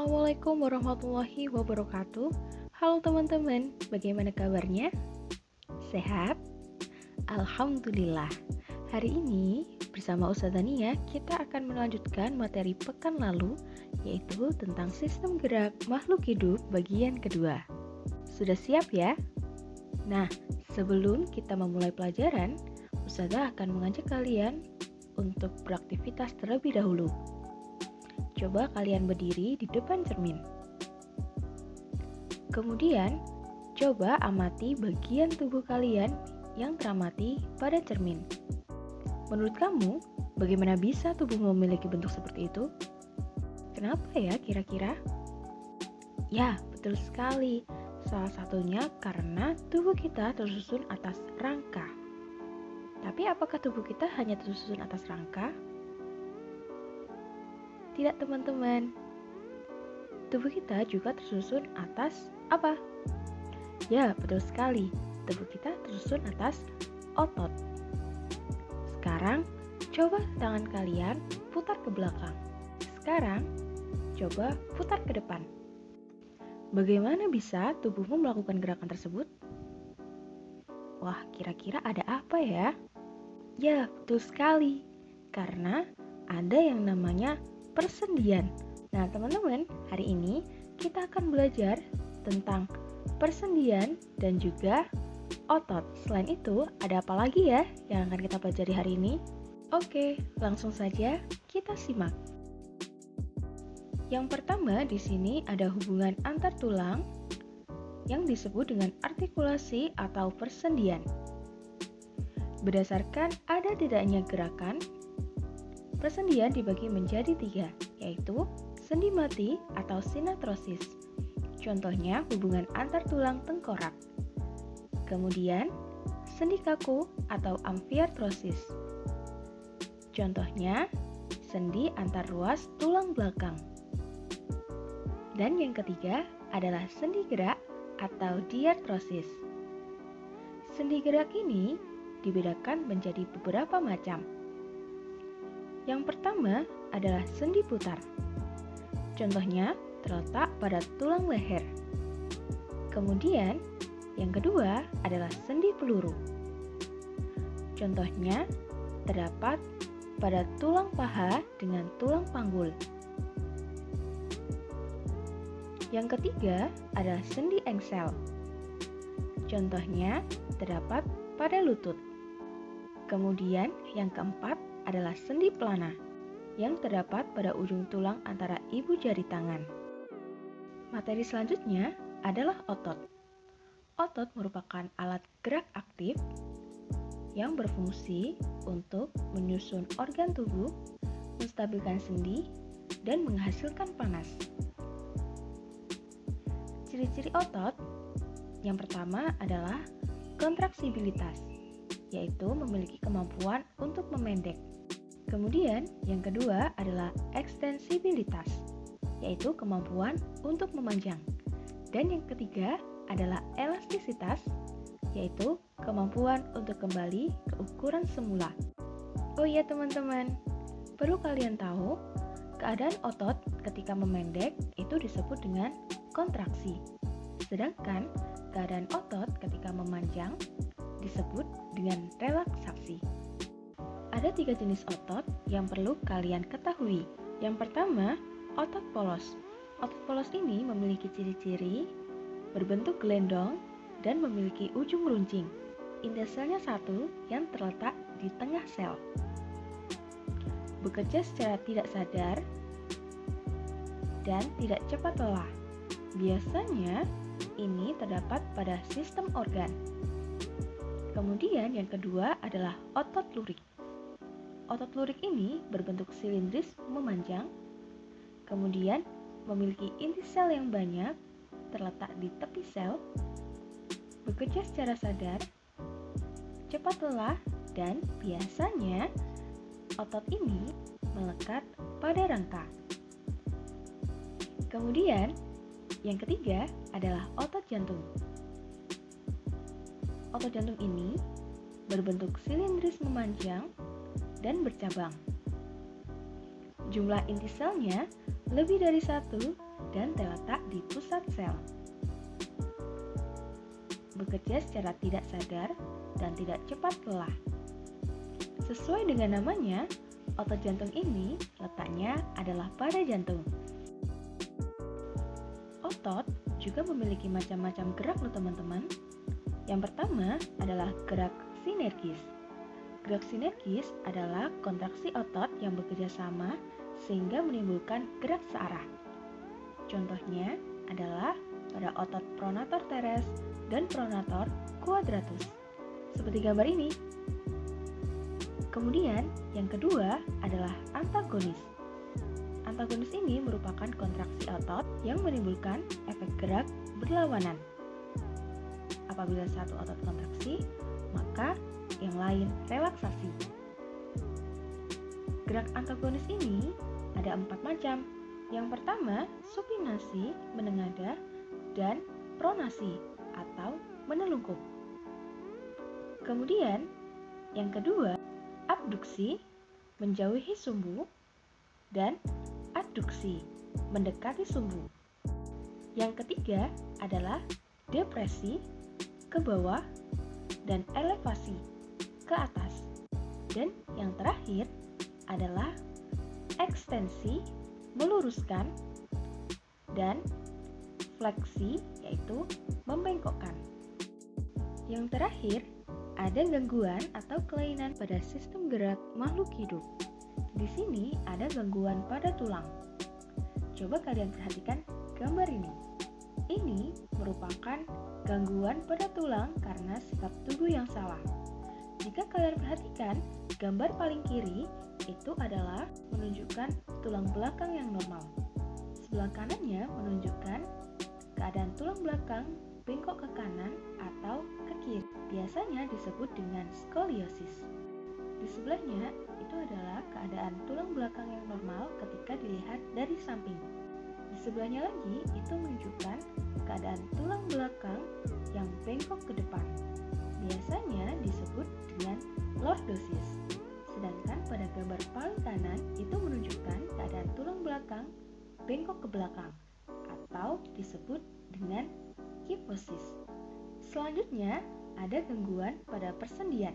Assalamualaikum warahmatullahi wabarakatuh. Halo teman-teman, bagaimana kabarnya? Sehat? Alhamdulillah. Hari ini bersama Ustazah Nia kita akan melanjutkan materi pekan lalu, yaitu tentang sistem gerak makhluk hidup bagian kedua. Sudah siap ya? Nah, sebelum kita memulai pelajaran, Ustazah akan mengajak kalian untuk beraktivitas terlebih dahulu. Coba kalian berdiri di depan cermin. Kemudian, coba amati bagian tubuh kalian yang teramati pada cermin. Menurut kamu, bagaimana bisa tubuh memiliki bentuk seperti itu? Kenapa ya kira-kira? Ya, betul sekali. Salah satunya karena tubuh kita tersusun atas rangka. Tapi apakah tubuh kita hanya tersusun atas rangka? Tidak teman-teman, tubuh kita juga tersusun atas apa? Ya, betul sekali, tubuh kita tersusun atas otot. Sekarang, coba tangan kalian putar ke belakang. Sekarang, coba putar ke depan. Bagaimana bisa tubuhmu melakukan gerakan tersebut? Wah, kira-kira ada apa ya? Ya, betul sekali, karena ada yang namanya persendian. Nah, teman-teman, hari ini kita akan belajar tentang persendian dan juga otot. Selain itu, ada apa lagi ya yang akan kita pelajari hari ini? Oke, langsung saja kita simak. Yang pertama di sini ada hubungan antar tulang yang disebut dengan artikulasi atau persendian. Berdasarkan ada tidaknya gerakan, persendian dibagi menjadi 3, yaitu sendi mati atau sinatrosis. Contohnya hubungan antar tulang tengkorak. Kemudian, sendi kaku atau amfiartrosis. Contohnya, sendi antar ruas tulang belakang. Dan yang ketiga adalah sendi gerak atau diartrosis. Sendi gerak ini dibedakan menjadi beberapa macam. Yang pertama adalah sendi putar. Contohnya terletak pada tulang leher. Kemudian, yang kedua adalah sendi peluru. Contohnya terdapat pada tulang paha dengan tulang panggul. Yang ketiga adalah sendi engsel. Contohnya terdapat pada lutut. Kemudian, yang keempat adalah sendi pelana yang terdapat pada ujung tulang antara ibu jari tangan. Materi selanjutnya adalah otot. Otot merupakan alat gerak aktif yang berfungsi untuk menyusun organ tubuh, menstabilkan sendi, dan menghasilkan panas. Ciri-ciri otot yang pertama adalah kontraksibilitas, yaitu memiliki kemampuan untuk memendek. Kemudian, yang kedua adalah ekstensibilitas, yaitu kemampuan untuk memanjang. Dan yang ketiga adalah elastisitas, yaitu kemampuan untuk kembali ke ukuran semula. Oh iya teman-teman, perlu kalian tahu, keadaan otot ketika memendek itu disebut dengan kontraksi. Sedangkan keadaan otot ketika memanjang disebut dengan relaksasi. Ada 3 jenis otot yang perlu kalian ketahui. Yang pertama, otot polos. Otot polos ini memiliki ciri-ciri berbentuk gelendong dan memiliki ujung runcing. Inti selnya 1 yang terletak di tengah sel. Bekerja secara tidak sadar dan tidak cepat lelah. Biasanya ini terdapat pada sistem organ. Kemudian yang kedua adalah otot lurik. Otot lurik ini berbentuk silindris memanjang, kemudian memiliki inti sel yang banyak, terletak di tepi sel, bekerja secara sadar, cepat lelah, dan biasanya otot ini melekat pada rangka. Kemudian, yang ketiga adalah otot jantung. Otot jantung ini berbentuk silindris memanjang dan bercabang. Jumlah inti selnya lebih dari 1 dan terletak di pusat sel. Bekerja secara tidak sadar dan tidak cepat lelah. Sesuai dengan namanya, otot jantung ini letaknya adalah pada jantung. Otot juga memiliki macam-macam gerak loh teman-teman. Yang pertama adalah gerak sinergis. Gerak sinergis adalah kontraksi otot yang bekerja sama sehingga menimbulkan gerak searah. Contohnya adalah pada otot pronator teres dan pronator quadratus, seperti gambar ini. Kemudian yang kedua adalah antagonis. Antagonis ini merupakan kontraksi otot yang menimbulkan efek gerak berlawanan. Apabila satu otot kontraksi, maka yang lain relaksasi. Gerak antagonis ini ada 4 macam. Yang pertama, supinasi, menengadah, dan pronasi atau menelungkup. Kemudian, yang kedua, abduksi, menjauhi sumbu, dan adduksi, mendekati sumbu. Yang ketiga adalah depresi, ke bawah, dan elevasi, ke atas. Dan yang terakhir adalah ekstensi, meluruskan, dan fleksi, yaitu membengkokkan. Yang terakhir, ada gangguan atau kelainan pada sistem gerak makhluk hidup. Di sini ada gangguan pada tulang. Coba kalian perhatikan gambar ini. Ini merupakan gangguan pada tulang karena sikap tubuh yang salah. Jika kalian perhatikan, gambar paling kiri itu adalah menunjukkan tulang belakang yang normal. Sebelah kanannya menunjukkan keadaan tulang belakang bengkok ke kanan atau ke kiri. Biasanya disebut dengan skoliosis. Di sebelahnya itu adalah keadaan tulang belakang yang normal ketika dilihat dari samping. Di sebelahnya lagi itu menunjukkan keadaan tulang belakang yang bengkok ke depan. Biasanya disebut dengan lordosis. Sedangkan pada gambar paling kanan itu menunjukkan keadaan tulang belakang bengkok ke belakang atau disebut dengan kifosis. Selanjutnya ada gangguan pada persendian.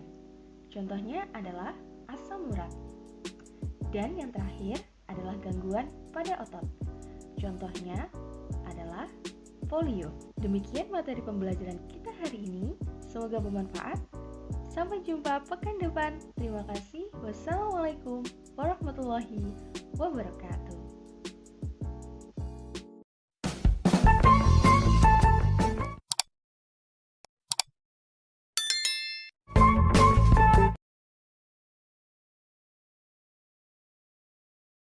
Contohnya adalah asam urat. Dan yang terakhir adalah gangguan pada otot. Contohnya adalah polio. Demikian materi pembelajaran kita hari ini. Semoga bermanfaat. Sampai jumpa pekan depan. Terima kasih. Wassalamualaikum warahmatullahi wabarakatuh.